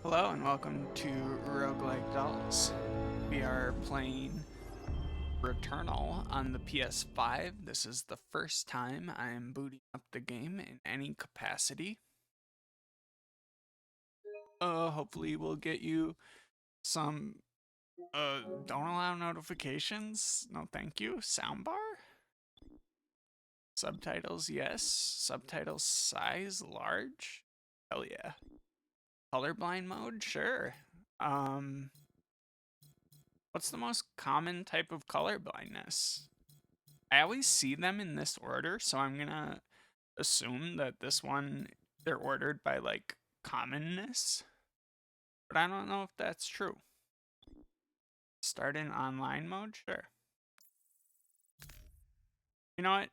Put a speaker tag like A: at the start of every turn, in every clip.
A: Hello and welcome to Roguelike Dolls. We are playing Returnal on the PS5. This is the first time I am booting up the game in any capacity. Hopefully we'll get you some, don't allow notifications, no thank you, soundbar? Subtitles, yes. Subtitles size, large? Hell yeah. Colorblind mode, sure. What's the most common type of color blindness? I always see them in this order, so I'm gonna assume that this one, they're ordered by like commonness, but I don't know if that's true. Start in online mode, sure. You know what?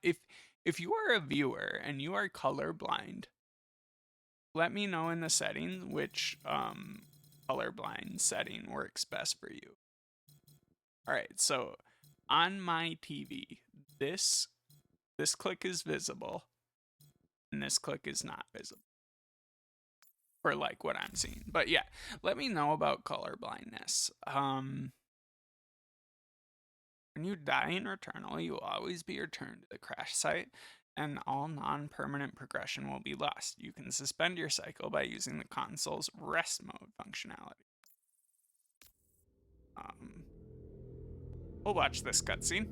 A: If you are a viewer and you are colorblind, let me know in the settings which colorblind setting works best for you. All right, so on my TV, this click is visible and this click is not visible for like what I'm seeing. But yeah, let me know about color blindness. When you die in Returnal, you will always be returned to the crash site and all non-permanent progression will be lost. You can suspend your cycle by using the console's rest mode functionality. We'll watch this cutscene.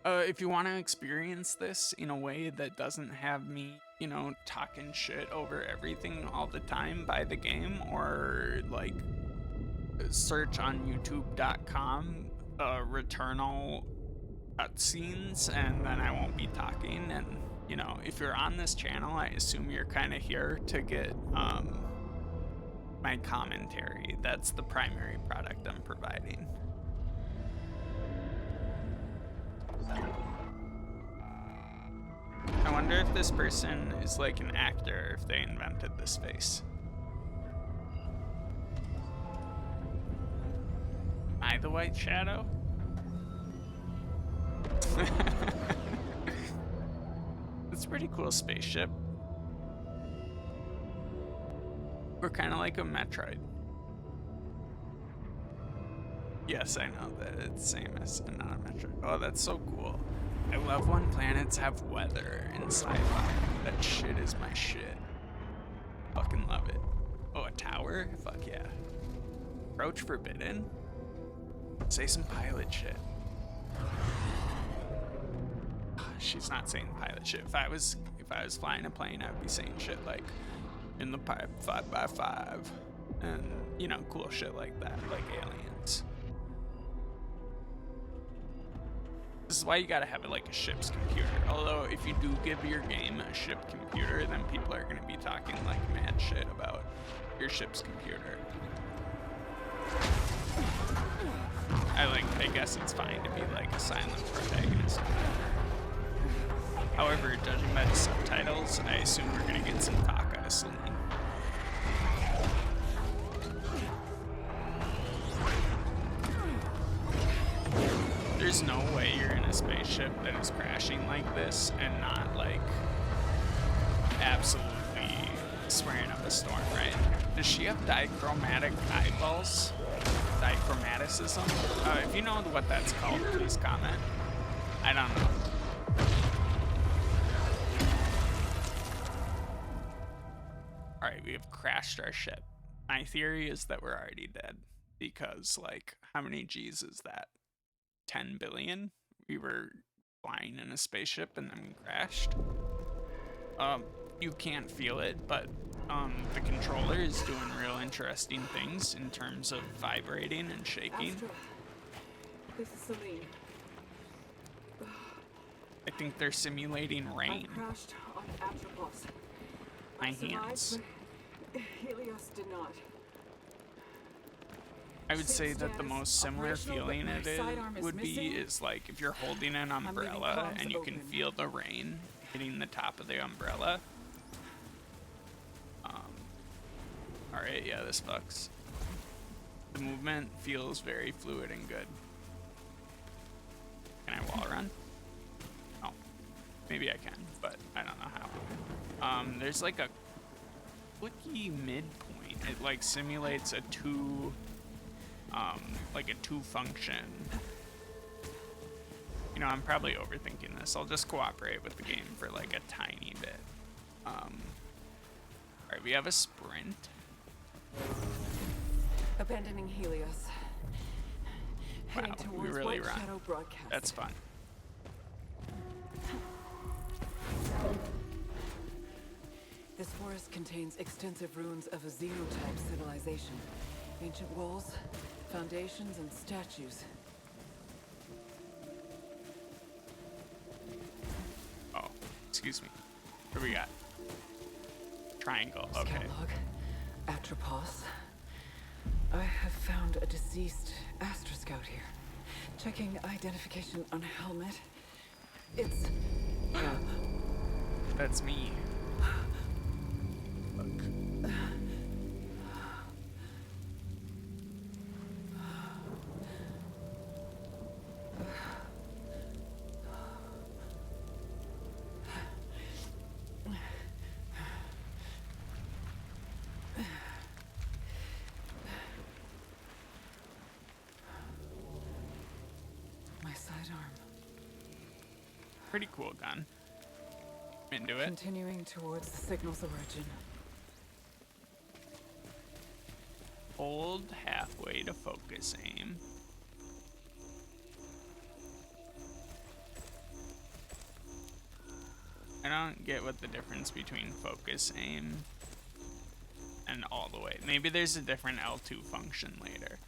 A: If you want to experience this in a way that doesn't have me, you know, talking shit over everything all the time by the game, or like search on youtube.com returnal cutscenes and then I won't be talking. And you know, if you're on this channel, I assume you're kind of here to get my commentary. That's the primary product I'm providing. I wonder if this person is like an actor, if they invented this face. Am I the White Shadow? It's a pretty cool spaceship. We're kind of like a Metroid. Yes, I know that it's Samus and not a Metroid. Oh, that's so cool. I love when planets have weather in sci-fi. That shit is my shit. Fucking love it. Oh, a tower? Fuck yeah. Approach forbidden? Say some pilot shit. She's not saying pilot shit. If I was flying a plane, I'd be saying shit like in the pipe 5x5 and you know, cool shit like that, like aliens. This is why you gotta have it like a ship's computer. Although if you do give your game a ship computer, then people are gonna be talking like mad shit about your ship's computer. I guess it's fine to be like a silent protagonist. However, judging by the subtitles, I assume we're gonna get some talk out of Celine. There's no way you're in a spaceship that is crashing like this and not like absolutely swearing up a storm, right? Does she have dichromatic eyeballs? Dichromaticism? If you know what that's called, please comment. I don't know. Alright, we have crashed our ship. My theory is that we're already dead because, like, how many G's is that? 10 billion? We were flying in a spaceship and then we crashed. You can't feel it, but the controller is doing real interesting things in terms of vibrating and shaking.
B: Astra, this is Celine.
A: I think they're simulating rain.
B: I crashed on Atropos.
A: My
B: I survived,
A: hands.
B: but Helios did not.
A: I would say that the
B: Status
A: most similar
B: operational,
A: feeling
B: but my
A: it
B: sidearm is
A: would be
B: missing.
A: is like if you're holding an umbrella and you can feel the rain hitting the top of the umbrella. Alright, yeah, this fucks. The movement feels very fluid and good. Can I wall run? Oh, maybe I can, but I don't know how. There's like a clicky midpoint. It like simulates a two, like a two function. You know, I'm probably overthinking this. I'll just cooperate with the game for like a tiny bit. Alright, we have a sprint.
B: Abandoning Helios. Heading
A: Wow, we
B: towards
A: really
B: White
A: run.
B: Shadow Broadcast.
A: That's fun.
B: This forest contains extensive ruins of a xenotype civilization. Ancient walls, foundations, and statues.
A: Oh, excuse me. What do we got? Triangle, okay.
B: Scout log. Atropos. I have found a deceased Astra Scout here. Checking identification on helmet. It's...
A: That's me. Look.
B: my sidearm.
A: Pretty cool gun. Into it.
B: Continuing towards the signal's origin.
A: Hold halfway to focus aim. I don't get what the difference between focus aim and all the way. Maybe there's a different L2 function later.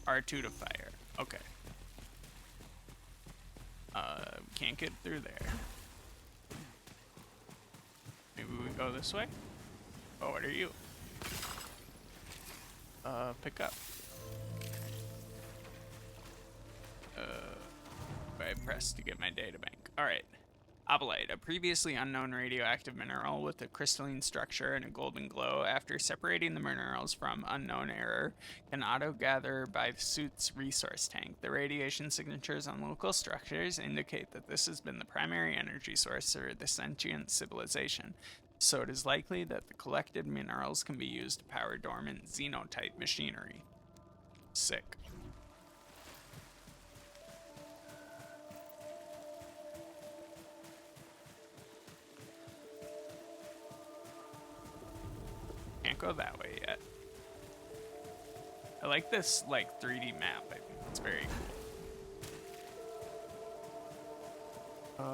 A: R2 to fire. Okay. Can't get through there. Maybe we go this way? Oh, what are you? Pick up. I press to get my data bank. Alright. Obolite, a previously unknown radioactive mineral with a crystalline structure and a golden glow. After separating the minerals from unknown error, can auto-gather by the suit's resource tank. The radiation signatures on local structures indicate that this has been the primary energy source for the sentient civilization, so it is likely that the collected minerals can be used to power dormant xenotype machinery. Sick. Can't go that way yet. I like this like 3D map. I think it's very cool.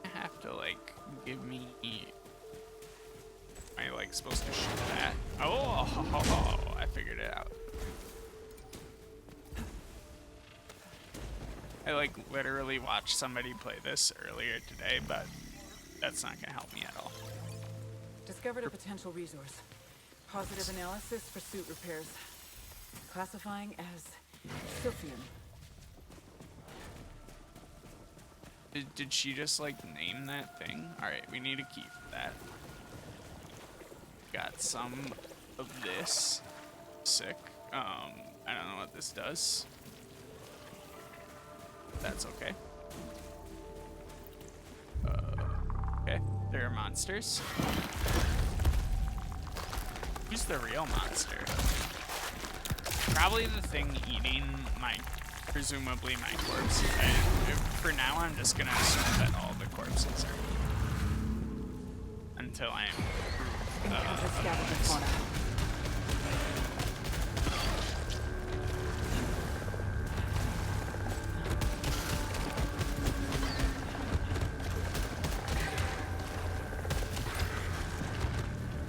A: I have to like give me. Am I like supposed to shoot that? Oh, I figured it out. I like literally watched somebody play this earlier today, but that's not gonna help me at all.
B: Discovered a potential resource. Positive analysis for suit repairs. Classifying as Sophian.
A: Did she just like name that thing? Alright, we need to keep that. Got some of this. Sick. I don't know what this does. That's okay. Okay, there are monsters. Who's the real monster? Probably the thing eating my, presumably my corpse. For now, I'm just gonna assume that all the corpses are until I'm
B: Encountered scavenger fauna.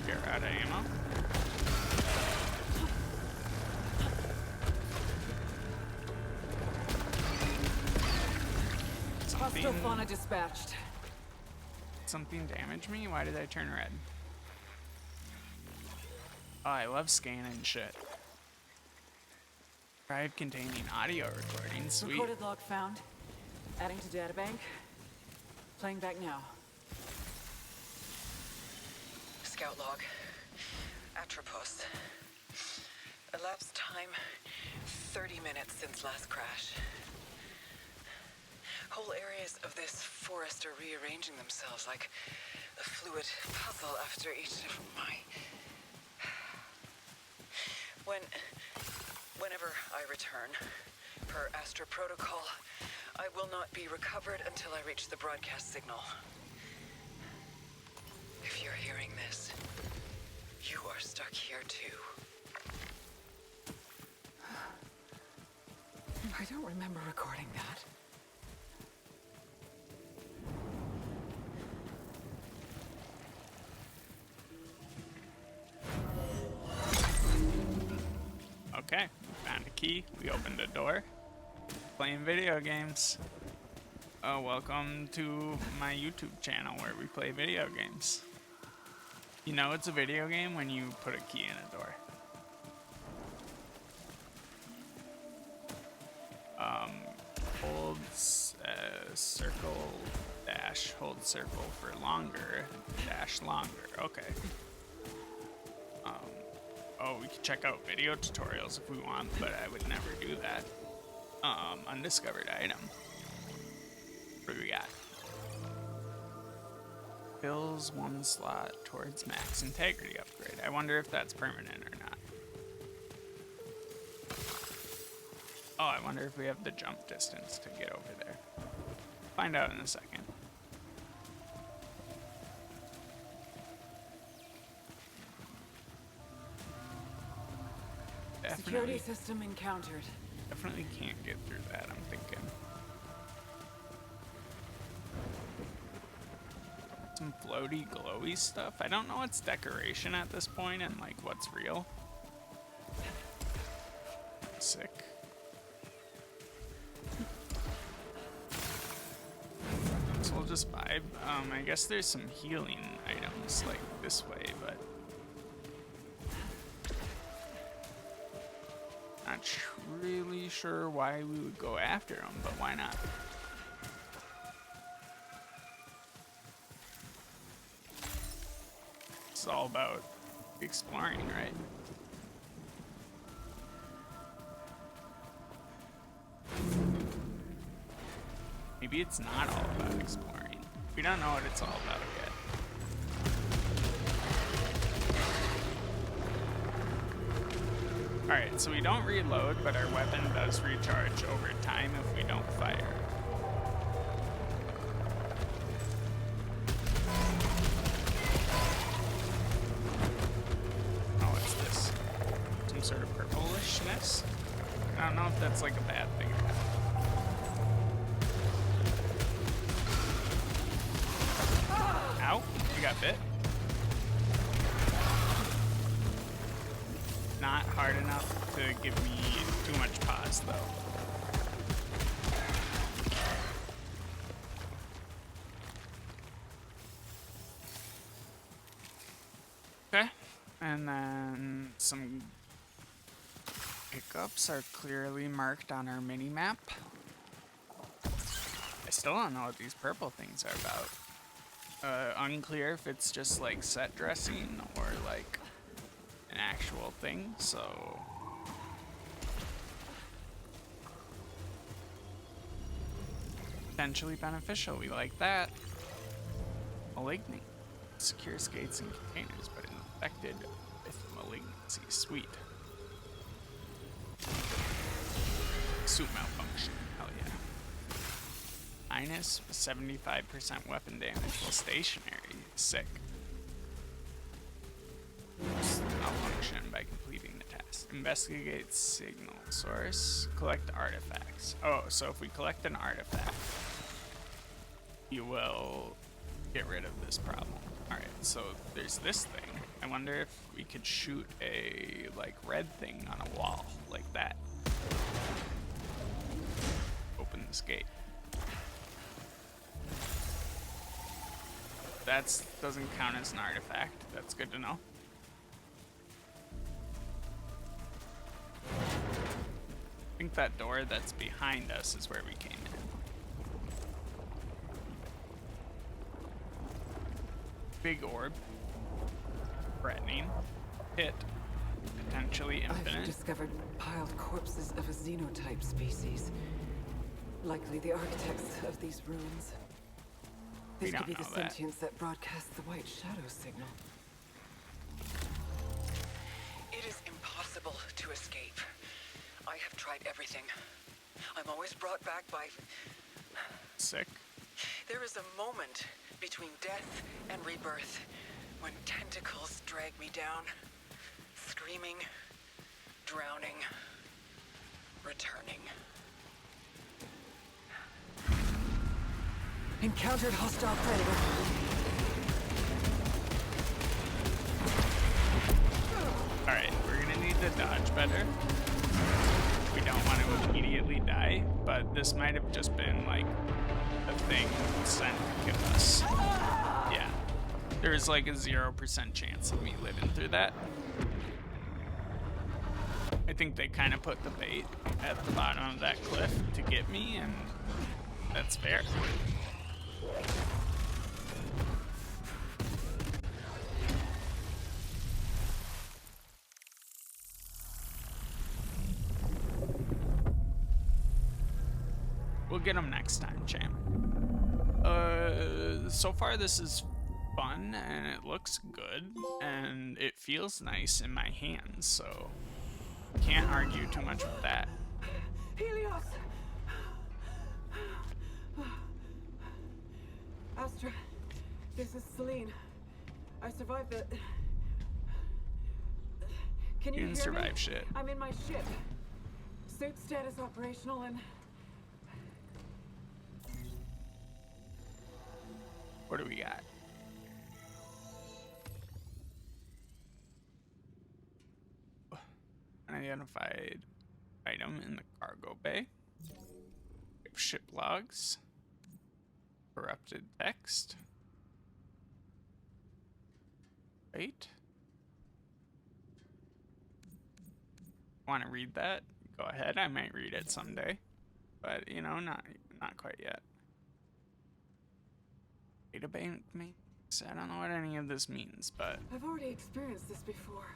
A: You're out of ammo.
B: Hostile fauna dispatched.
A: Something damaged me? Why did I turn red? Oh, I love scanning shit. Drive containing audio recording. Sweet.
B: Recorded log found. Adding to databank. Playing back now. Scout log. Atropos. Elapsed time 30 minutes since last crash. Whole areas of this forest are rearranging themselves like a fluid puzzle after each of my... Whenever I return, per Astra protocol, I will not be recovered until I reach the broadcast signal. If you're hearing this, you are stuck here too. I don't remember recording that.
A: Okay, we found a key. We opened a door. Playing video games. Welcome to my YouTube channel where we play video games. You know it's a video game when you put a key in a door. Hold circle dash, hold circle for longer, dash longer. Okay. Oh, we could check out video tutorials if we want, but I would never do that. Undiscovered item. What do we got? Fills one slot towards max integrity upgrade. I wonder if that's permanent or not. Oh, I wonder if we have the jump distance to get over there. Find out in a second.
B: Security system encountered.
A: Definitely can't get through that, I'm thinking. Some floaty, glowy stuff. I don't know what's decoration at this point and like what's real. Sick. So we'll just vibe. I guess there's some healing items like this way, but not really sure why we would go after them, but why not? It's all about exploring, right? Maybe it's not all about exploring. We don't know what it's all about yet. Alright, so we don't reload, but our weapon does recharge over time if we don't fire. Oh, what's this? Some sort of purplishness? I don't know if that's like a bad thing or not. Ow, you got bit. Not hard enough to give me too much pause, though. Okay, and then some pickups are clearly marked on our mini-map. I still don't know what these purple things are about. Unclear if it's just like set dressing or like an actual thing, so potentially beneficial. We like that. Malignant. Secures gates and containers, but infected with malignancy. Sweet. Suit malfunction. Hell yeah. Minus 75% weapon damage while stationary. Sick. Malfunction by completing the task. Investigate signal source. Collect artifacts. Oh, so if we collect an artifact, you will get rid of this problem. Alright, so there's this thing. I wonder if we could shoot a like red thing on a wall like that. Open this gate. That doesn't count as an artifact. That's good to know. I think that door that's behind us is where we came in. Big orb. Threatening. Hit. Potentially infinite.
B: I've discovered piled corpses of a xenotype species. Likely the architects of these ruins.
A: We
B: This could
A: don't
B: be the
A: know that.
B: sentience that broadcasts the white shadow signal. It is impossible to escape. I have tried everything. I'm always brought back by...
A: Sick.
B: There is a moment between death and rebirth when tentacles drag me down, screaming, drowning, returning. Encountered hostile predator.
A: Alright, we're gonna need to dodge better. We don't want to immediately die, but this might have just been like a thing sent to kill us. Yeah. There's like a 0% chance of me living through that. I think they kind of put the bait at the bottom of that cliff to get me, and that's fair. We'll get them next time, champ. So far this is fun, and it looks good, and it feels nice in my hands, so can't argue too much with that.
B: Helios! Astra, this is Celine. I survived the... Can you
A: You didn't
B: hear me?
A: survive shit.
B: I'm in my ship. Suit status operational and...
A: What do we got? Unidentified item in the cargo bay. We have ship logs. Corrupted text. Wait. Want to read that? Go ahead. I might read it someday, but you know, not quite yet. Data bank makes. I don't know what any of this means, but
B: I've already experienced this before.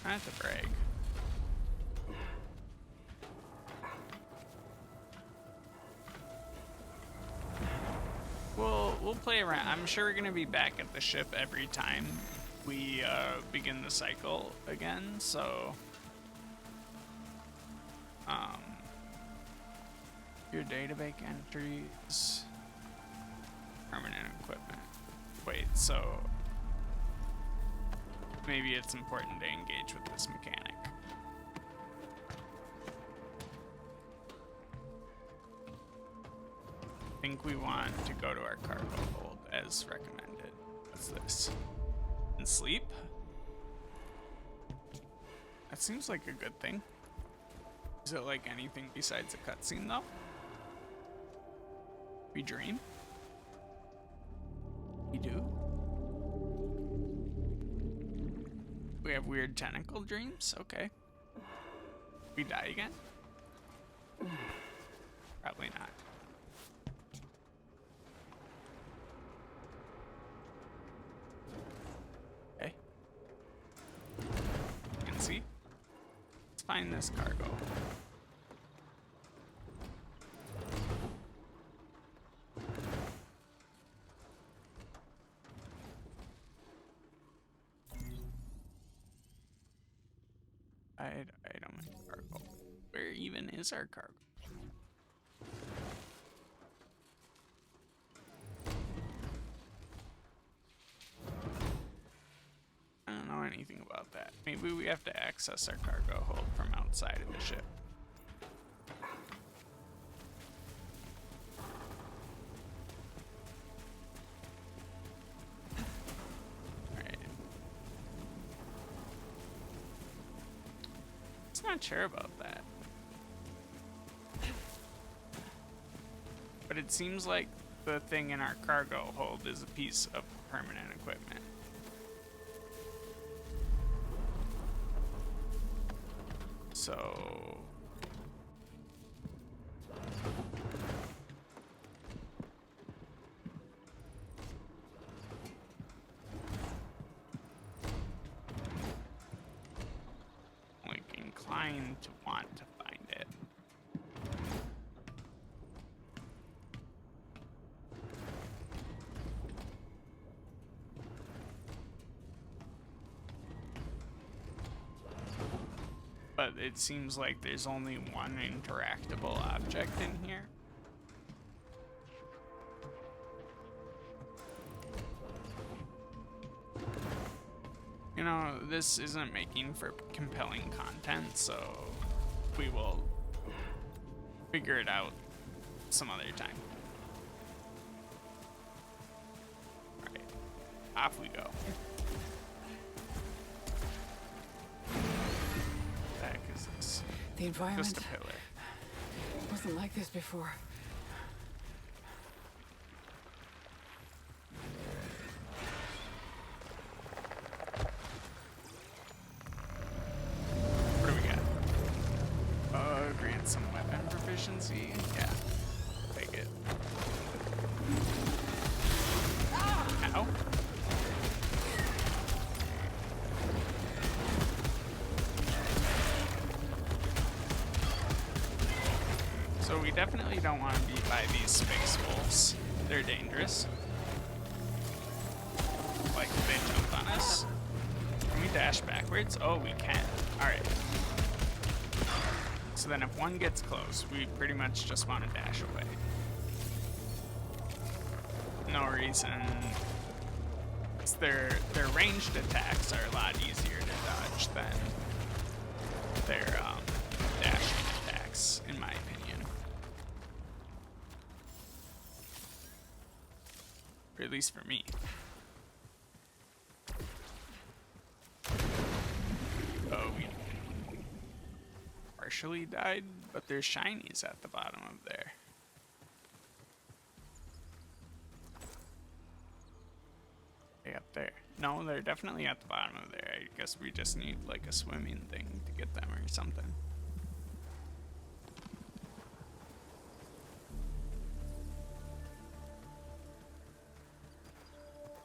A: I have to brag. We'll play around. I'm sure we're gonna be back at the ship every time we begin the cycle again. So, your database entries, permanent equipment. Wait, so maybe it's important to engage with this mechanic. I think we want to go to our cargo hold as recommended. What's this? And sleep? That seems like a good thing. Is it like anything besides a cutscene though? We dream? We do? We have weird tentacle dreams? Okay. We die again? Probably not. Okay. You can see. Let's find this cargo. Item and cargo. Where even is our cargo? I don't know anything about that. Maybe we have to access our cargo hold from outside of the ship. Not sure about that, but it seems like the thing in our cargo hold is a piece of permanent equipment. So like inclined to want to find it. But it seems like there's only one interactable object in here. You know, this isn't making for compelling content, so we will figure it out some other time. Alright, off we go. What the heck is this?
B: The environment
A: Just a pillar.
B: wasn't like this before.
A: What do we got? Grant some weapon proficiency. Yeah, take it. Ow. So we definitely don't want to be by these space wolves. They're dangerous. Like, they jump on us. Can we dash backwards? Oh, we can. Alright. So then if one gets close, we pretty much just want to dash away. No reason. Their ranged attacks are a lot easier to dodge than their dashing attacks, in my opinion. Or at least for me. Oh, we partially died, but there's shinies at the bottom of there. They up there. No, they're definitely at the bottom of there. I guess we just need like a swimming thing to get them or something.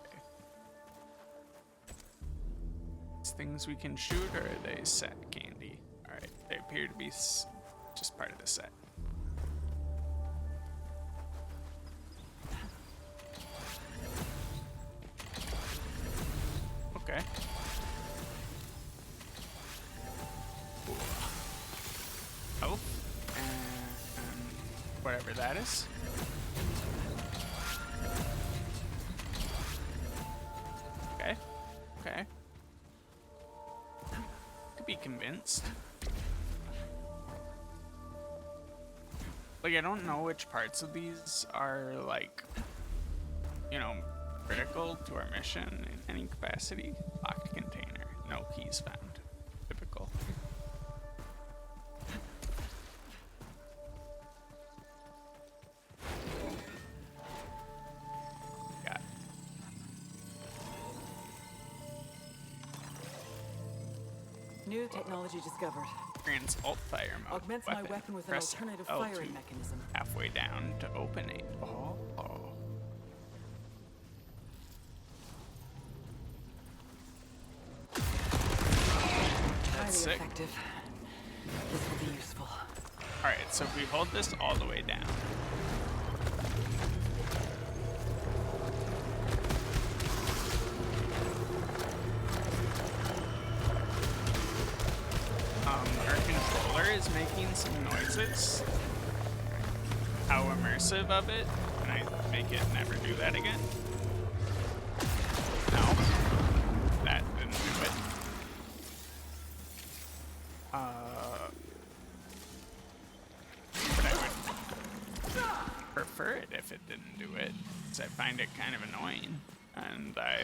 A: Okay. These things we can shoot, or are they set candy? Alright, they appear to be just part of the set. Okay. Health. And whatever that is. Okay. Okay. Could be convinced. Like, I don't know which parts of these are, like, you know, critical to our mission in any capacity. Locked container. No keys found. Typical. Got it.
B: New technology discovered.
A: Grants alt fire mode.
B: Augments my weapon with an
A: Press
B: alternative
A: L2
B: firing mechanism.
A: halfway down to open it. Oh.
B: Highly
A: Sick.
B: effective. This will be useful.
A: Alright, so if we hold this all the way down. Our controller is making some noises. How immersive of it? Can I make it never do that again? No. That didn't do it. But I would prefer it if it didn't do it, because I find it kind of annoying. And I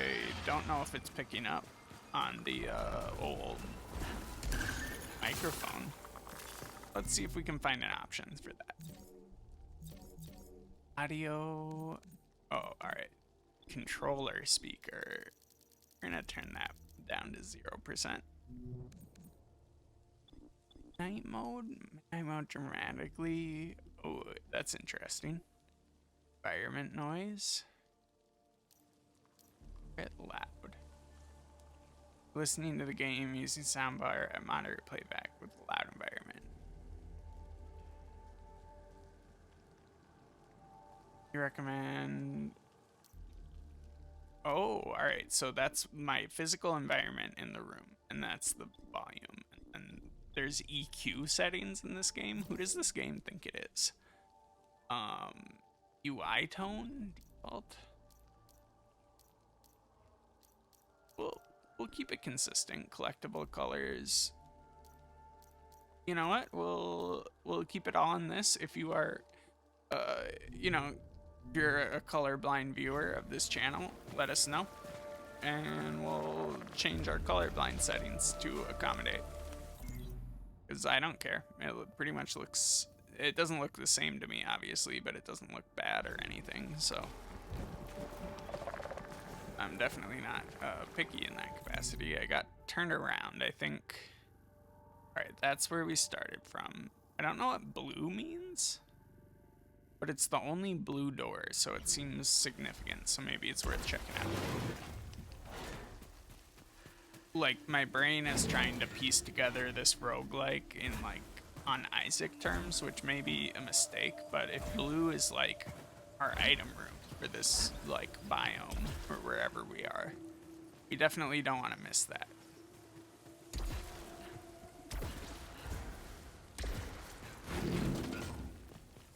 A: don't know if it's picking up on the old microphone. Let's see if we can find an option for that. Audio. Oh, alright. Controller speaker. We're gonna turn that down to 0%. Night mode? Night mode dramatically. Oh, that's interesting. Environment noise. Bit loud. Listening to the game using soundbar at monitor playback with loud environment. You recommend... Oh, alright, so that's my physical environment in the room, and that's the volume. And there's EQ settings in this game. Who does this game think it is? UI tone default. We'll keep it consistent. Collectible colors. You know what? We'll keep it all on this. If you are, you know, you're a colorblind viewer of this channel, let us know, and we'll change our colorblind settings to accommodate. Because I don't care. It pretty much looks... It doesn't look the same to me, obviously, but it doesn't look bad or anything, so... I'm definitely not picky in that capacity. I got turned around, I think. Alright, that's where we started from. I don't know what blue means, but it's the only blue door, so it seems significant, so maybe it's worth checking out. Like, my brain is trying to piece together this roguelike in, like, on Isaac terms, which may be a mistake, but if blue is, like, our item room for this, like, biome, or wherever we are, we definitely don't want to miss that.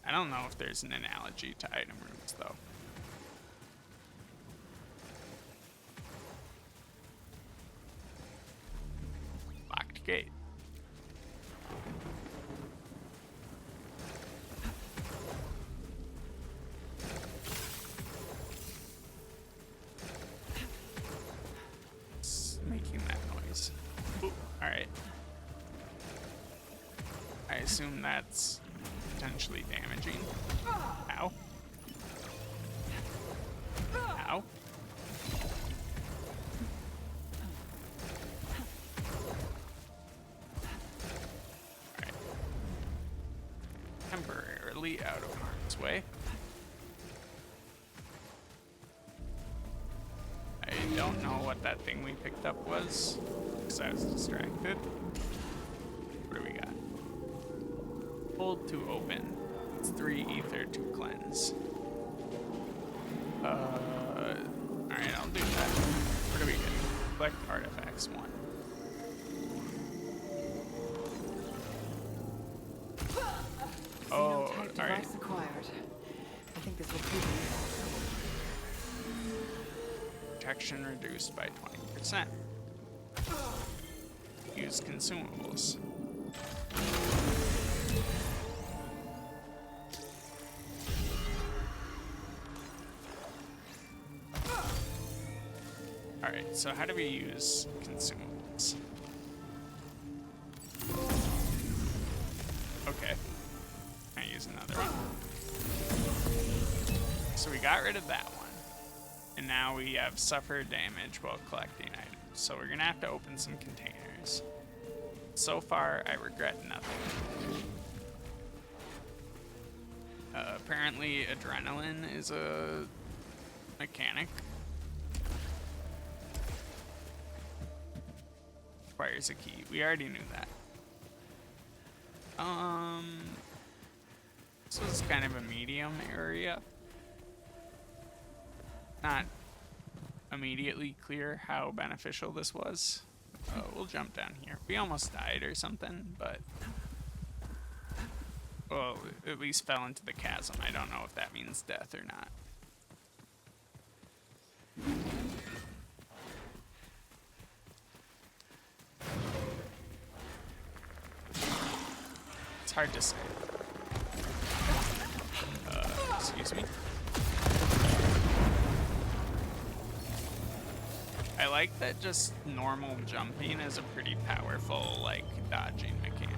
A: I don't know if there's an analogy to item rooms, though. Locked gate. It's making that noise. Alright. I assume that's potentially damaging. Ow. Ow. Alright. Temporarily out of harm's way. I don't know what that thing we picked up was, because I was distracted. What do we got? Hold to open. It's 3 ether to cleanse. Alright, I'll do that. What do we get? Collect artifacts 1. Oh, alright.
B: Acquired. I think this will prove
A: Protection reduced by 20%. Use consumables. Alright, so how do we use consumables? Okay. I use another one. So we got rid of that one. And now we have suffered damage while collecting items. So we're gonna have to open some containers. So far, I regret nothing. Apparently, adrenaline is a mechanic. Requires a key. We already knew that. This was kind of a medium area. Not immediately clear how beneficial this was. We'll jump down here. We almost died or something, but... Well, at least fell into the chasm. I don't know if that means death or not. It's hard to say. Excuse me. I like that just normal jumping is a pretty powerful, like, dodging mechanic.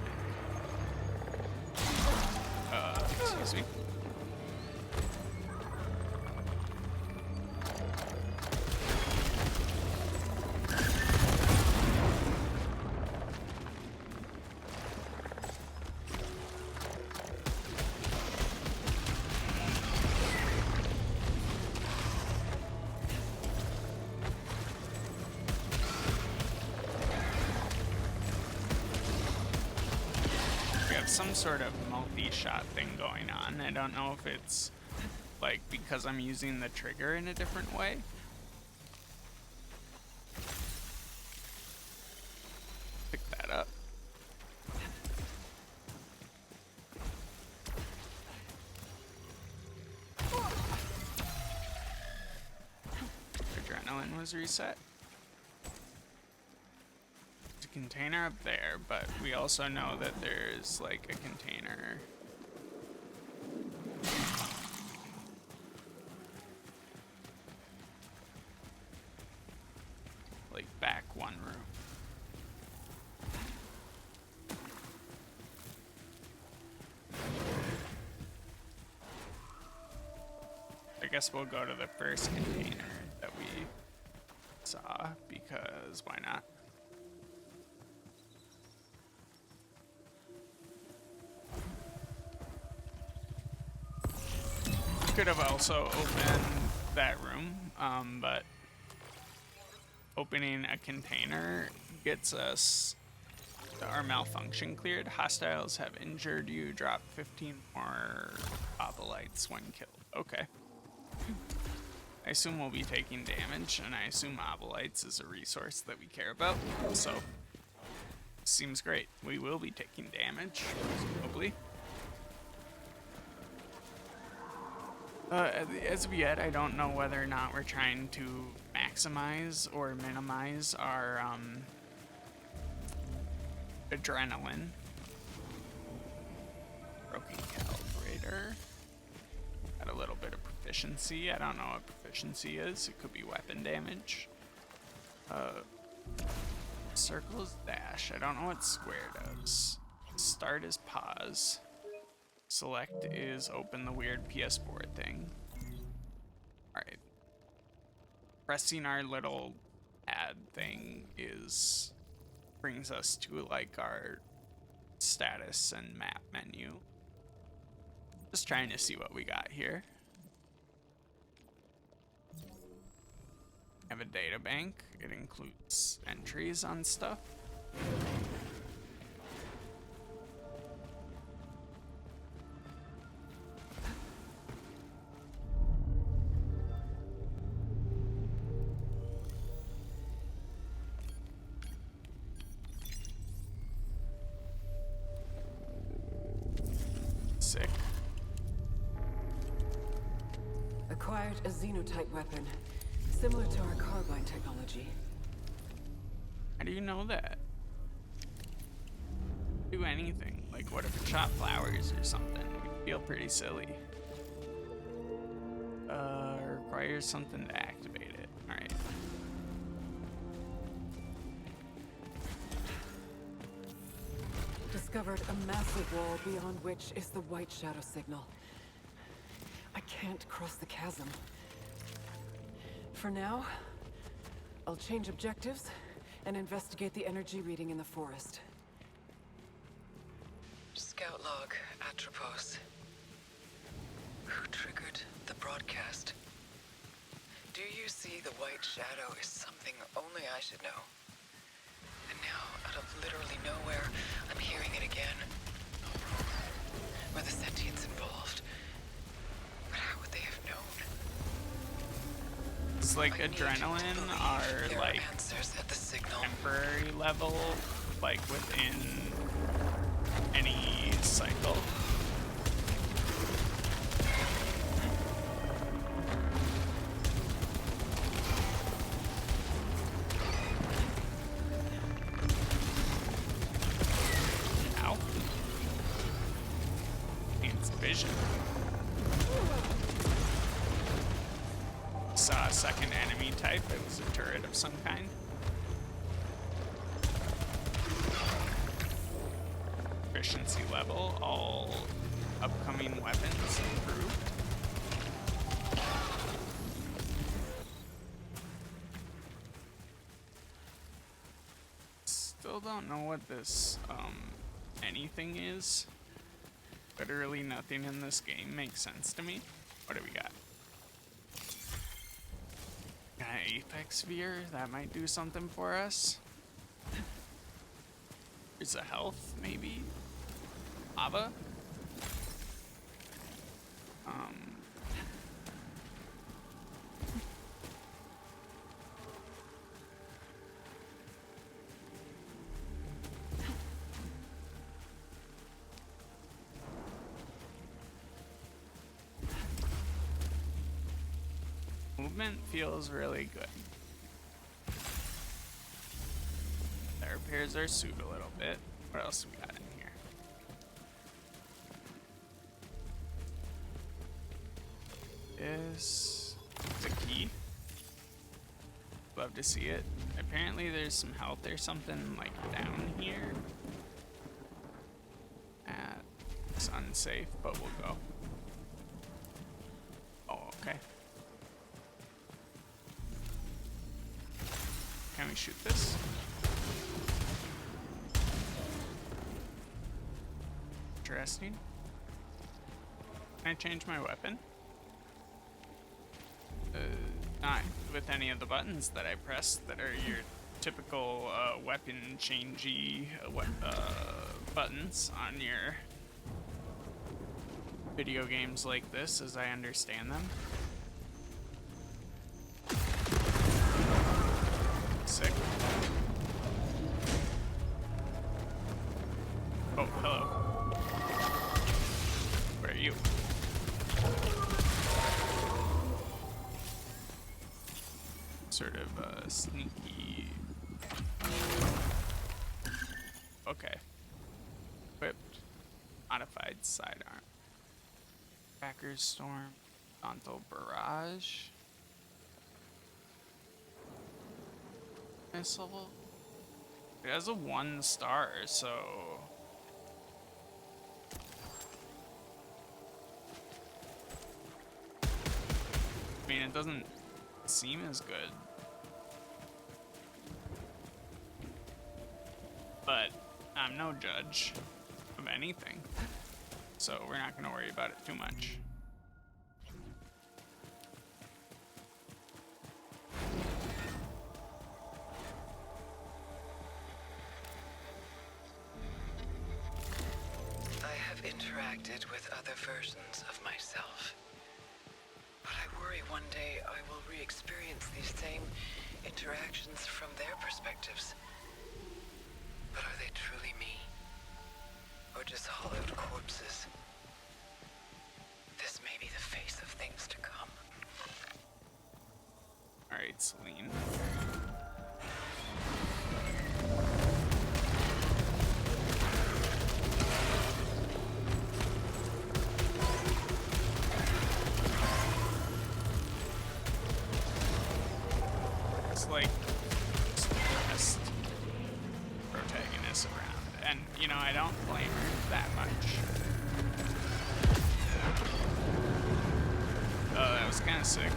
A: Excuse me. Some sort of multi-shot thing going on. I don't know if it's like, because I'm using the trigger in a different way. Pick that up. Adrenaline was reset. There's a container up there, but we also know that there's like a container. Like back one room. I guess we'll go to the first container that we saw, because why not? Could have also opened that room, but opening a container gets us our malfunction cleared. Hostiles have injured you. Drop 15 more obolites when killed. Okay. I assume we'll be taking damage, and I assume obolites is a resource that we care about, so seems great. We will be taking damage, presumably. As of yet, I don't know whether or not we're trying to maximize or minimize our adrenaline. Broken calibrator. Got a little bit of proficiency. I don't know what proficiency is. It could be weapon damage. Circle is dash. I don't know what square does. Start is pause. Select is open the weird PS4 thing. Alright. Pressing our little add thing brings us to like our status and map menu. Just trying to see what we got here. Have a data bank. It includes entries on stuff. Sick.
B: Acquired a xenotype weapon, similar to our carbine technology.
A: How do you know that? Do anything. Like, what if it shot flowers or something? We'd feel pretty silly. Requires something to activate it. Alright.
B: Discovered a massive wall beyond which is the white shadow signal. I can't cross the chasm. For now, I'll change objectives and investigate the energy reading in the forest. Scout log, Atropos. Who triggered the broadcast? Do you see the white shadow is something only I should know? And now, out of literally nowhere, I'm hearing it again. Were the sentients involved? But how would they have known?
A: It's like adrenaline are like
B: answers at the signal.
A: temporary level, like within any cycle. Ow. It's vision. Saw a second enemy type. It was a turret of some kind. Efficiency level. All upcoming weapons improved. Still don't know what this anything is. Literally nothing in this game makes sense to me. What do we got? Got an Apex Sphere, that might do something for us. There's a health, maybe? Lava? movement feels really good. That repairs our suit a little bit. What else we got in here? This is a key. Love to see it. Apparently there's some health or something like down here. It's unsafe, but we'll go. Oh, okay. Can we shoot this? Interesting. Can I change my weapon? Not with any of the buttons that I pressed that are your typical weapon changey buttons on your video games like this, as I understand them. Sick. Oh, hello. Where are you? Sort of sneaky. Okay. Equipped. Modified sidearm. Cracker's Storm. Donto Barrage. Missile. It has a 1 star, so. I mean, it doesn't seem as good. But I'm no judge of anything, so we're not going to worry about it too much.
B: I have interacted with other versions of myself, but I worry one day I will re-experience these same interactions from their perspectives. But are they truly me? Or just hollowed corpses? This may be the face of things to come.
A: Alright, Celine. It's like best protagonist around. And, you know, I don't blame her that much. Oh, that was kind of sick.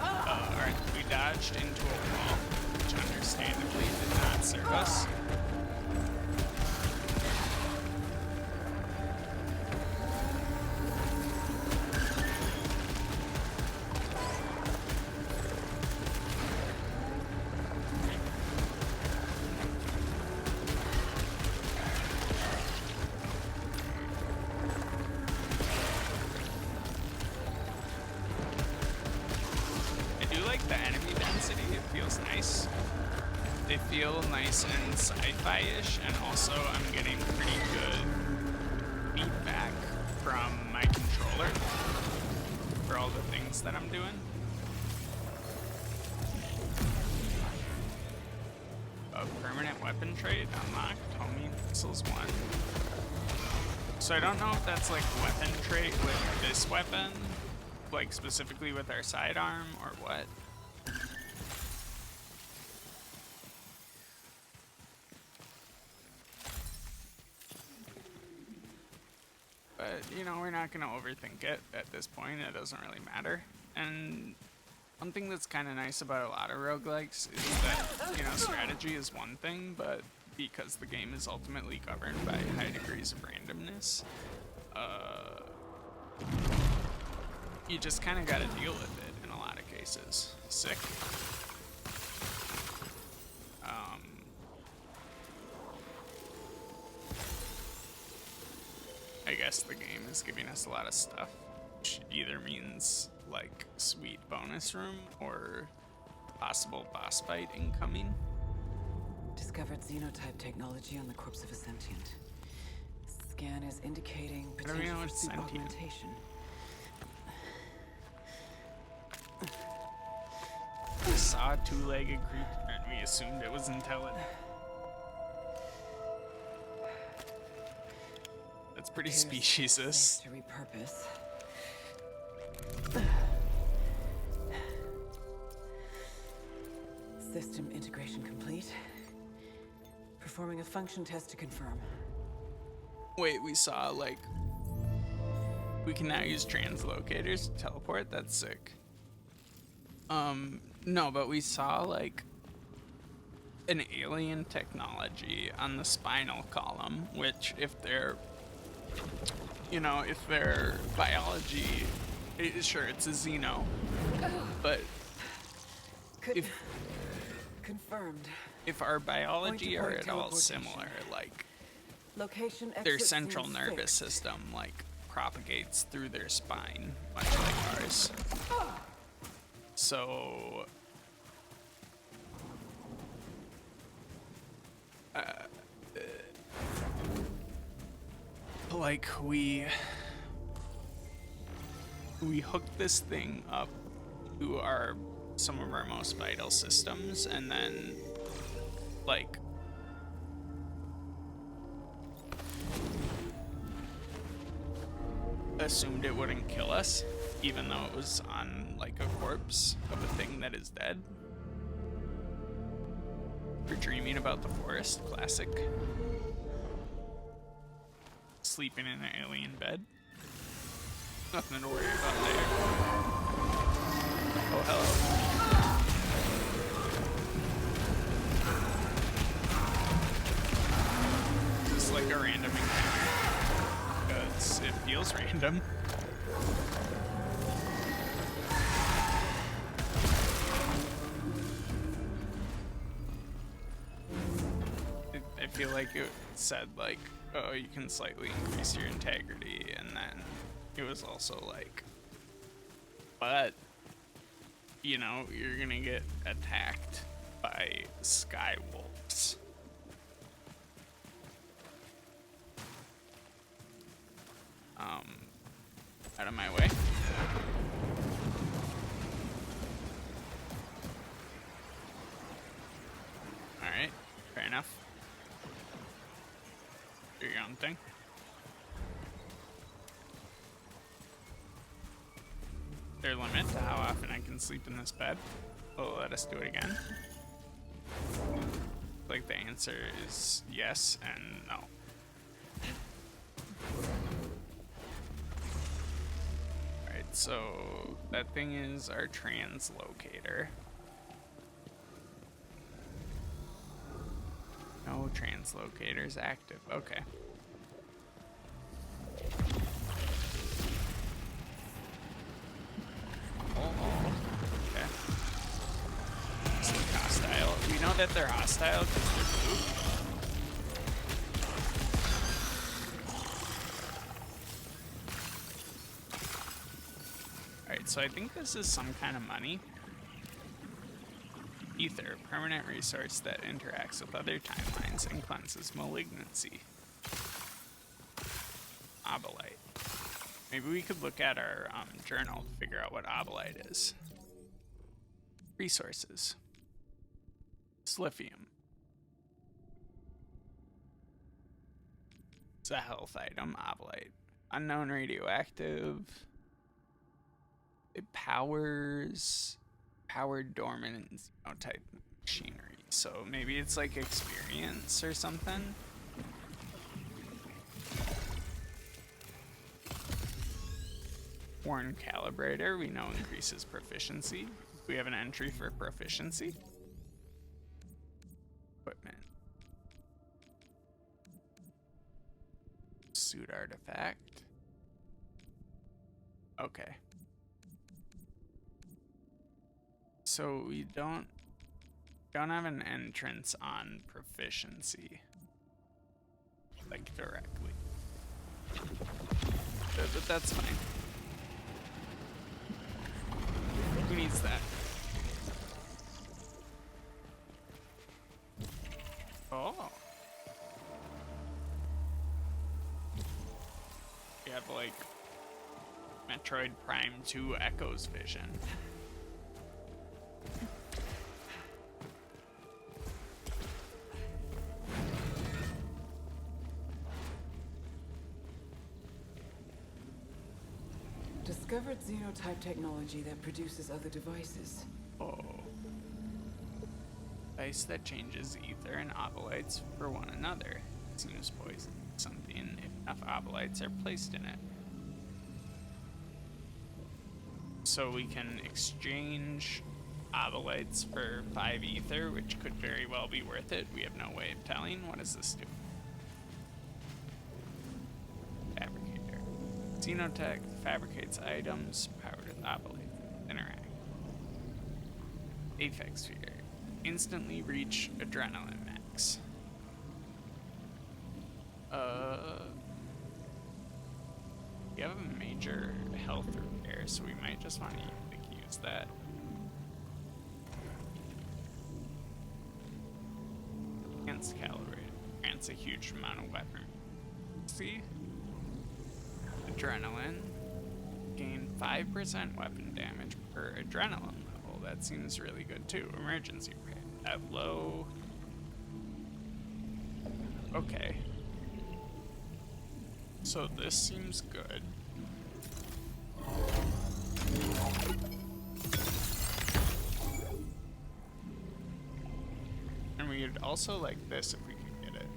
A: Alright, we dodged into a wall, which understandably did not serve us. The enemy density, it feels nice. They feel nice and sci-fi-ish, and also I'm getting pretty good feedback from my controller for all the things that I'm doing. A permanent weapon trait unlocked, homing missiles 1. So I don't know if that's like a weapon trait with this weapon, like specifically with our sidearm, or what. But, you know, we're not going to overthink it at this point. It doesn't really matter. And one thing that's kind of nice about a lot of roguelikes is that, you know, strategy is one thing, but because the game is ultimately governed by high degrees of randomness, you just kind of got to deal with it in a lot of cases. Sick. I guess the game is giving us a lot of stuff, which either means like sweet bonus room or possible boss fight incoming.
B: Discovered xenotype technology on the corpse of a sentient. Scan is indicating
A: How do we
B: potential
A: know
B: for
A: it's
B: super
A: sentient?
B: augmentation.
A: just saw a two-legged creature and we assumed it was intelligent. That's pretty speciesist.
B: To repurpose. System integration complete. Performing a function test to confirm.
A: Wait, we saw, like... We can now use translocators to teleport? That's sick. No, but we saw, like... an alien technology on the spinal column, which if they're... You know, if their biology... Sure, it's a xeno. But...
B: Confirmed.
A: If our biology are at all similar, like...
B: Location
A: Their central nervous system, like, propagates through their spine, much like ours. So... like, we hooked this thing up to some of our most vital systems, and then, like... assumed it wouldn't kill us, even though it was on, like, a corpse of a thing that is dead. We're dreaming about the forest, classic. Sleeping in an alien bed. Nothing to worry about there. Oh, hello. Just like a random encounter. Because it feels random. I feel like it said, like, oh, you can slightly increase your integrity, and then it was also like, but, you know, you're gonna get attacked by sky wolves. Out of my way. Alright, fair enough. Do your own thing. Is there a limit to how often I can sleep in this bed? Will it let us do it again? Like the answer is yes and no. Alright, so that thing is our translocator. No translocators active. Okay. Oh, okay. It's like hostile. We know that they're hostile because they're blue. Alright, so I think this is some kind of money. Ether, permanent resource that interacts with other timelines and cleanses malignancy. Obolite. Maybe we could look at our journal to figure out what obolite is. Resources. Lithium. It's a health item, obolite. Unknown radioactive. It powers dormant type machinery. So maybe it's like experience or something. Horn calibrator, we know increases proficiency. We have an entry for proficiency. Equipment. Suit artifact. Okay. So we don't have an entrance on proficiency, like directly. But that's fine. Who needs that? Oh. We have like Metroid Prime 2 Echo's vision.
B: Discovered xenotype technology that produces other devices.
A: Oh. Device that changes ether and obolites for one another. Seems poison something if enough obolites are placed in it. So we can exchange obolites for 5 ether, which could very well be worth it. We have no way of telling. What does this do? Fabricator. Xenotech fabricates items powered with obolites. Interact. Apex sphere. Instantly reach adrenaline max. We have a major health repair, so we might just want to use that. Enhanced caliber. Grants a huge amount of weapon. See? Adrenaline. Gain 5% weapon damage per adrenaline level. That seems really good too. Emergency rate. At low. Okay. So this seems good. And we'd also like this if we could get it.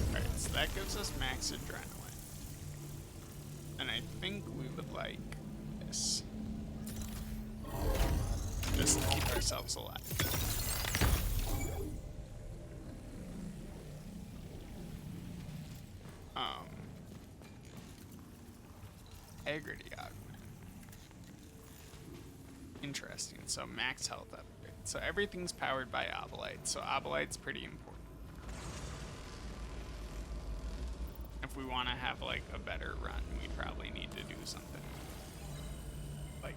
A: Alright, so that gives us max adrenaline. And I think we would like this. Just to keep ourselves alive. Integrity augment. Interesting. So max health upgrade. So everything's powered by obolites. So obolite's pretty important. If we want to have like a better run, we probably need to do something like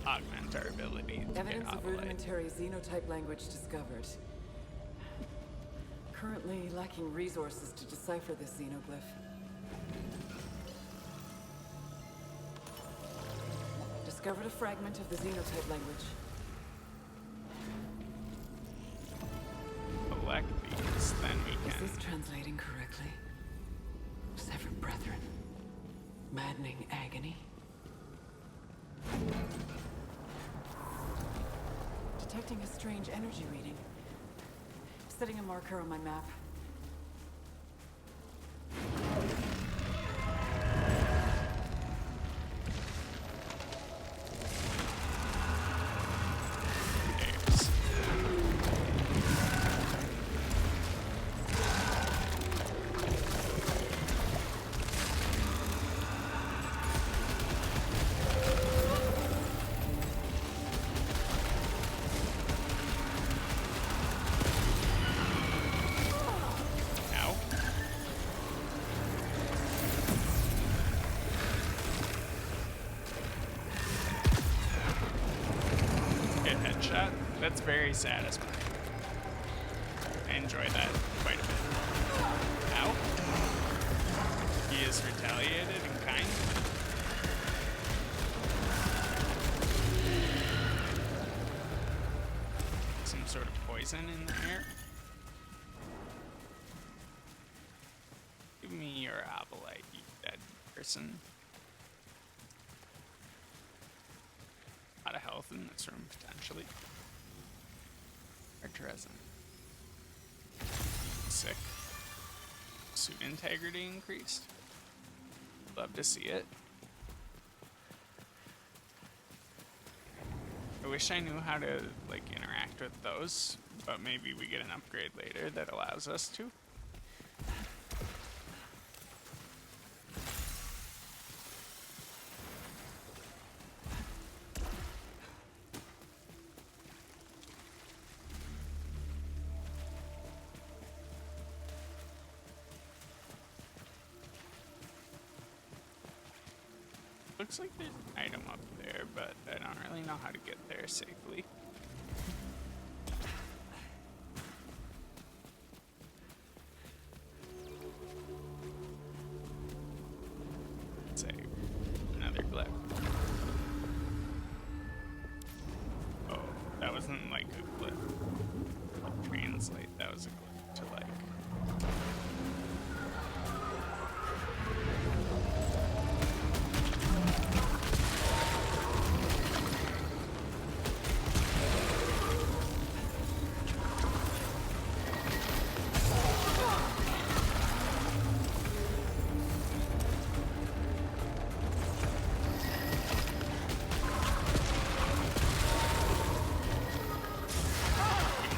A: augment our ability to
B: Evidence
A: get
B: of
A: obolite.
B: rudimentary xenotype language discovered. Currently lacking resources to decipher this xenoglyph. Discovered a fragment of the xenotype language.
A: Select these, then we
B: Is
A: can.
B: this translating correctly? Severed brethren. Maddening agony. Detecting a strange energy reading. Setting a marker on my map.
A: Days. Ow. Hit headshot. That's very satisfying. I enjoy that quite a bit. Ow. He is retaliated in kind. Some sort of poison in the air. Give me your obolite, you dead person. A lot of health in this room, potentially. Artresin. Sick. Suit integrity increased. Love to see it. I wish I knew how to, like, interact with those, but maybe we get an upgrade later that allows us to. Looks like there's an item up there, but I don't really know how to get there safely. Save. Another glyph. Oh, that wasn't like a glyph. translate. That was a glitch to like.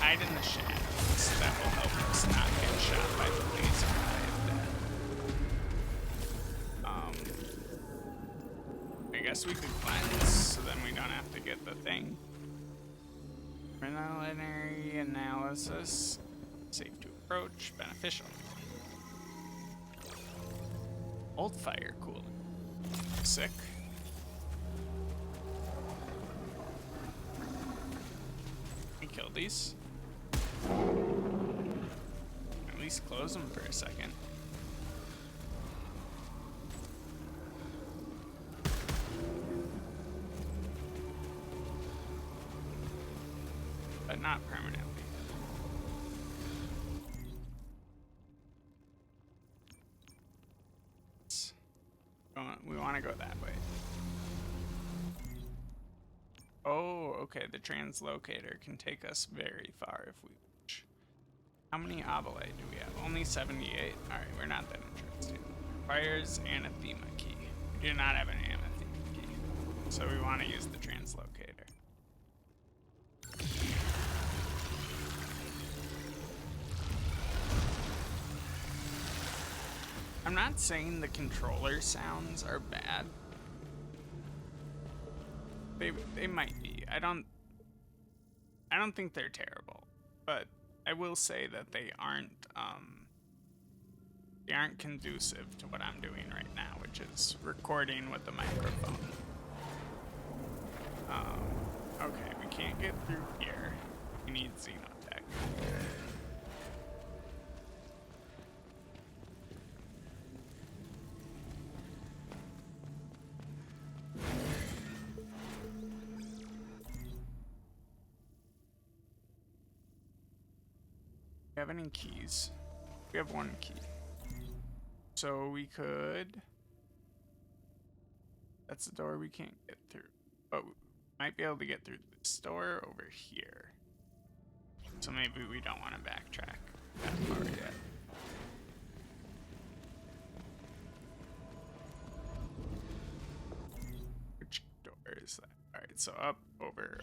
A: Hide in the shadows. That will help us not get shot by the laser eye of death. I guess we could cleanse, so then we don't have to get the thing. Preliminary analysis. Safe to approach. Beneficial. Old fire cooling. Sick. We kill these. At least close them for a second. But not permanently. We want to go that way. Oh, okay. The translocator can take us very far if we wish. How many obelite do we have? Only 78. Alright, we're not that interested. Requires anathema key. We do not have an anathema key. So we want to use the translocator. I'm not saying the controller sounds are bad. They might be. I don't think they're terrible, but I will say that they aren't conducive to what I'm doing right now, which is recording with the microphone. Okay, we can't get through here. We need Xenotech. We have any keys? We have one key. So we could... That's the door we can't get through. But we might be able to get through this door over here. So maybe we don't want to backtrack that far yet. Which door is that? Alright, so up, over.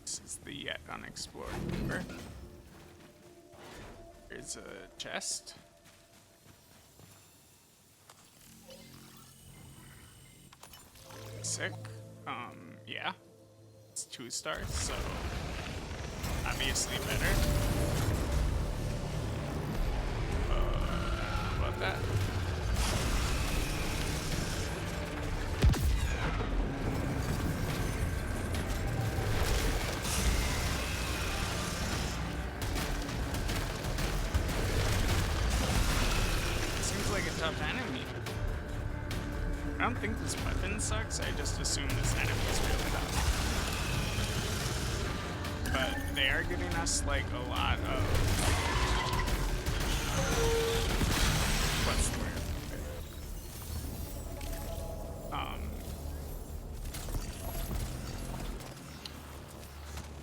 A: This is the yet unexplored river. There's a chest. Sick. Yeah. It's 2 stars, so obviously better. How about that? Seems like a tough enemy. I don't think this weapon sucks, I just assume this enemy's really tough. But they are giving us like a lot of... What's the word?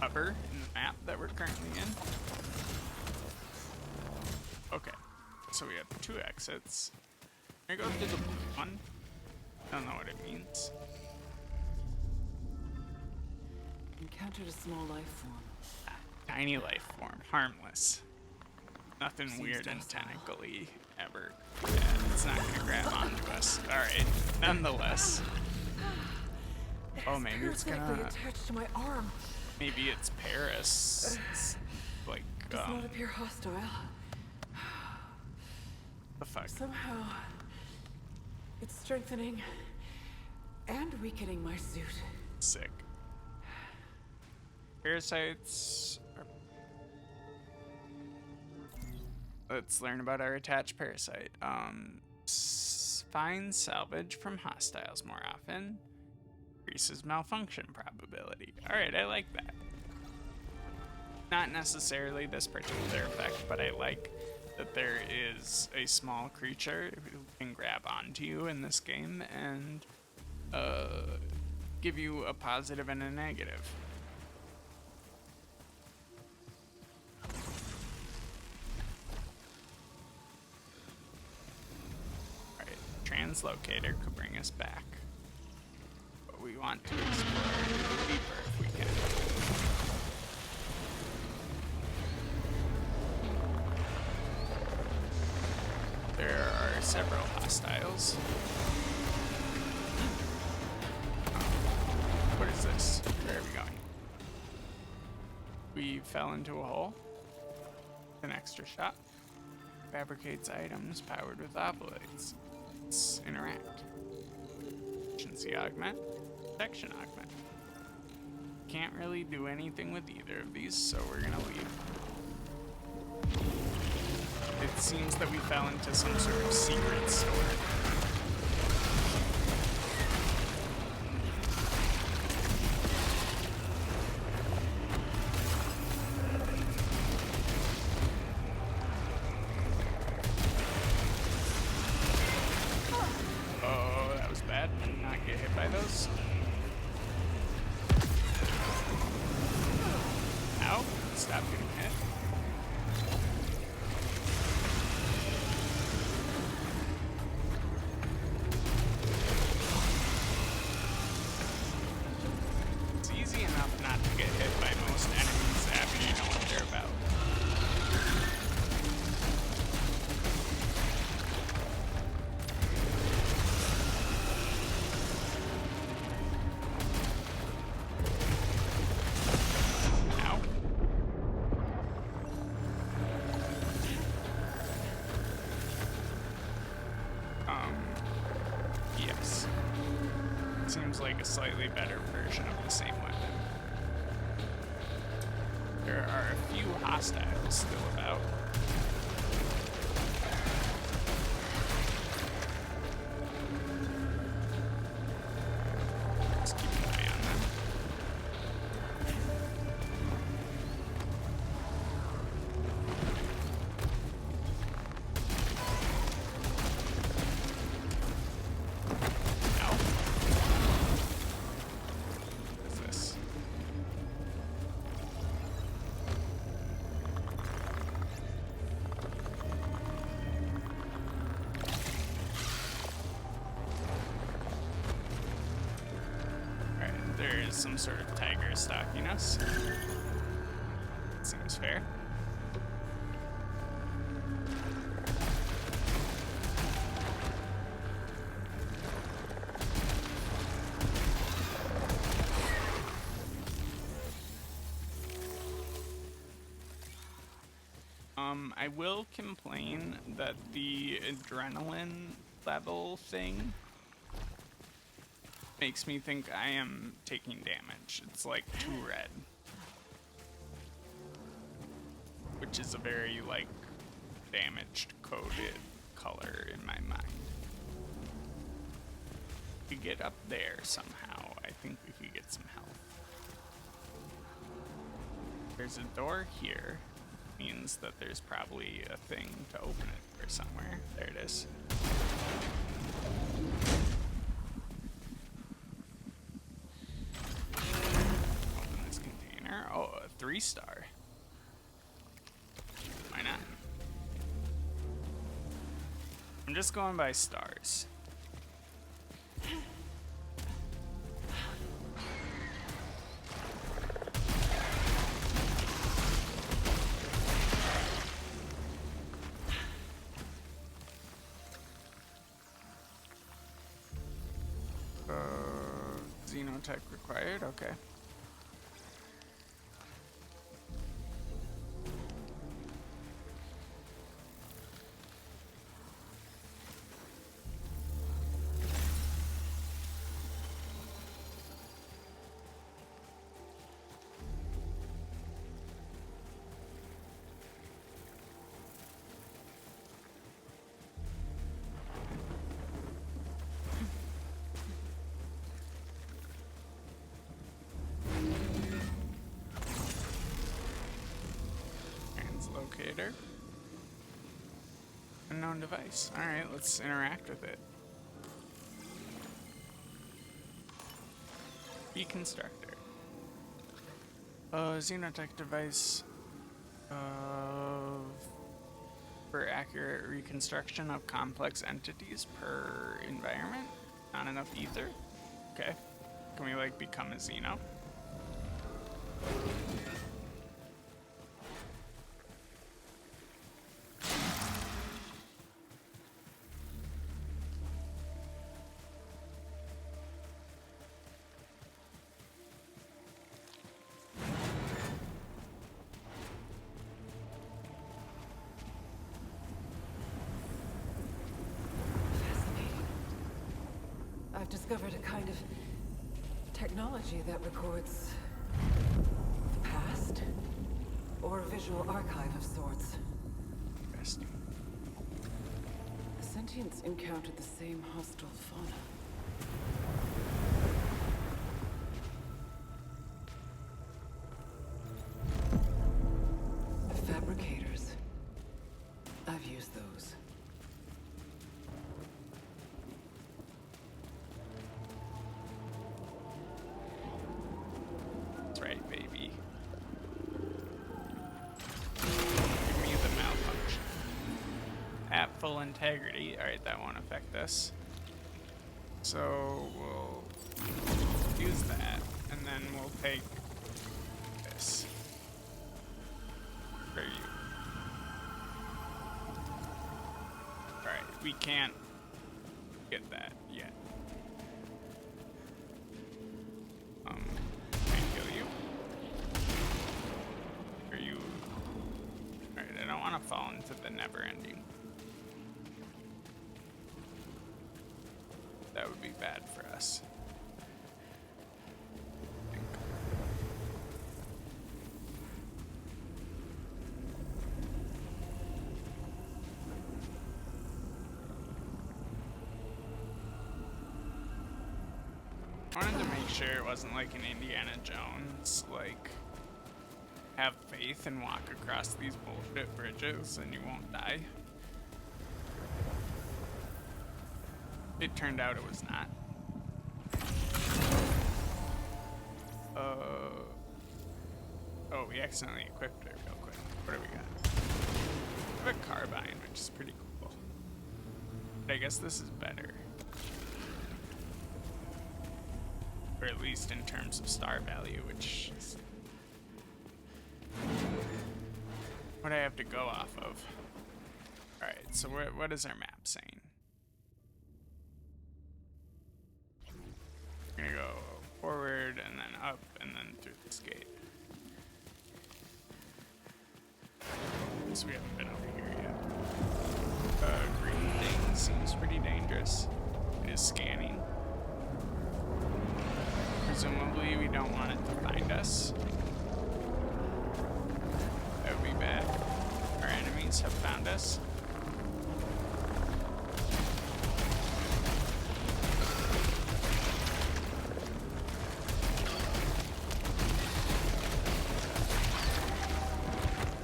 A: Cover in the map that we're currently in. Okay, so we have 2 exits. Can I go through the blue one? I don't know what it means.
B: Encountered a small life form.
A: Tiny life form, harmless. Nothing
B: Seems
A: weird and
B: docile.
A: tentacly ever. Yeah, it's not gonna grab onto us. Alright, nonetheless. Oh, maybe it's
B: parasitically
A: gonna...
B: attached to my arm.
A: Maybe it's Paris. It's like,
B: Does not appear hostile.
A: the fuck?
B: Somehow, it's strengthening and weakening my suit.
A: Sick. Parasites. Let's learn about our attached parasite. Find salvage from hostiles more often. Increases malfunction probability. Alright, I like that. Not necessarily this particular effect, but I like that there is a small creature who can grab onto you in this game and give you a positive and a negative. Alright, translocator could bring us back. But we want to explore deeper if we can. There are several hostiles. What is this? Where are we going? We fell into a hole. An extra shot. Fabricates items powered with ovoids. Let's interact. Efficiency augment. Protection augment. Can't really do anything with either of these, so we're gonna leave. It seems that we fell into some sort of secret store. Oh, that was bad. Did not get hit by those. Ow, stop getting hit. It's easy enough not to get hit by most enemies after you know what they're about. Ow. Yes. Seems like a slightly better version of the same weapon. There are a few hostiles still about. Let's keep an eye on them. Ow. What is this? Alright, there is some sort of tiger stalking us. Seems fair. I will complain that the adrenaline level thing makes me think I am taking damage. It's like 2 red. Which is a very, like, damaged coded color in my mind. If we get up there somehow, I think we could get some health. There's a door here. Means that there's probably a thing to open it or somewhere. There it is. Open this container. Oh, a 3-star. Why not? I'm just going by stars. Xenotech required, okay. fabricator. Unknown device. Alright, let's interact with it. Deconstructor. Xenotech device for accurate reconstruction of complex entities per environment. Not enough ether. Okay. Can we like become a Xeno?
B: I've discovered a kind of technology that records the past, or a visual archive of sorts.
A: Interesting.
B: The sentients encountered the same hostile fauna. The fabricators. I've used those.
A: That's right, baby. Give me the malfunction. At full integrity. Alright, that won't affect us. So we'll use that, and then we'll take this for you. Alright, we can't get that yet. Can I kill you? Are you... Alright, I don't want to fall into the never ending. That would be bad for us. I think. I wanted to make sure it wasn't like an Indiana Jones, like, have faith and walk across these bullshit bridges and you won't die. It turned out it was not. Oh, we accidentally equipped it real quick. What do we got? We have a carbine, which is pretty cool. But I guess this is better. Or at least in terms of star value, which is what I have to go off of. Alright, so what is our map saying? We're gonna go forward and then up and then through this gate. So we haven't been over here yet. Green thing seems pretty dangerous. It is scanning. Presumably we don't want it to find us. That would be bad. Our enemies have found us.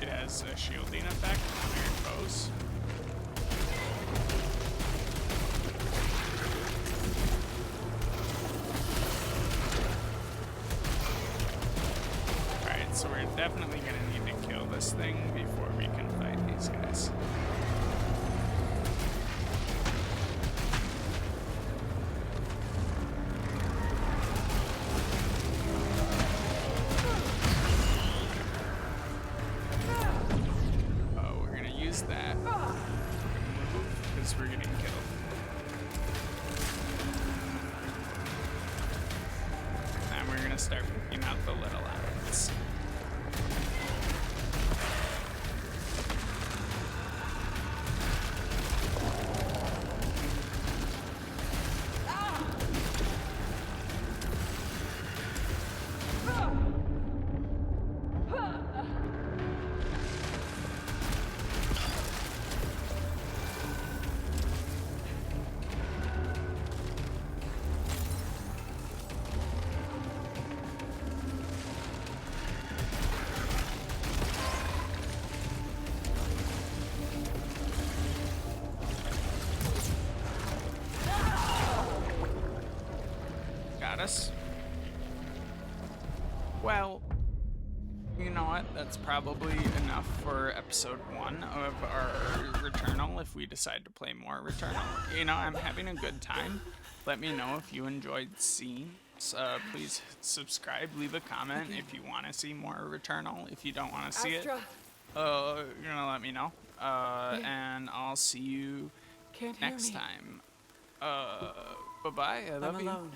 A: It has a shielding effect on your foes. Alright, so we're definitely gonna need to kill this thing before we can fight these guys. Oh, we're gonna use that. We're gonna move because we're getting killed. And we're gonna start picking out the little islands. Well, you know what? That's probably enough for episode 1 of our Returnal if we decide to play more Returnal. You know, I'm having a good time. Let me know if you enjoyed seeing. Please subscribe, leave a comment if you want to see more Returnal. If you don't want to see it,
B: Astra,
A: you're gonna let me know. And I'll see you
B: can't hear
A: next
B: me.
A: time. Bye bye. I
B: I'm
A: love you.
B: alone.